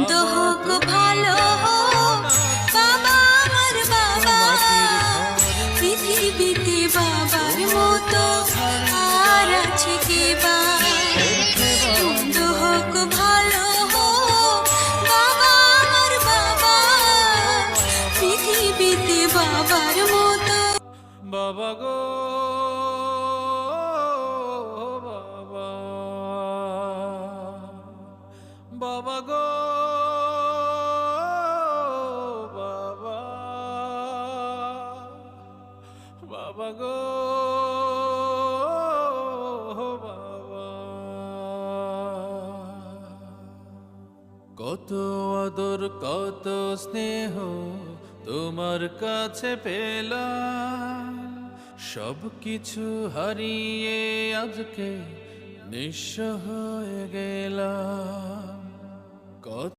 মন্দ হোক ভালো হোক, বাবা আমার বাবা। পৃথিবীতে বাবার মতো আর আছে কে বা? মন্দ হোক ভালো হোক, বাবা আমার বাবা। পৃথিবীতে বাবার মতো। বাবা গো বাবা, বাবা গো বাবা, বাবা গো বাবা। কত আদর কত স্নেহ তোমার কাছে পেলাম, সব কিছু হারিয়ে আজকে নিঃস্ব হয়ে গেলাম।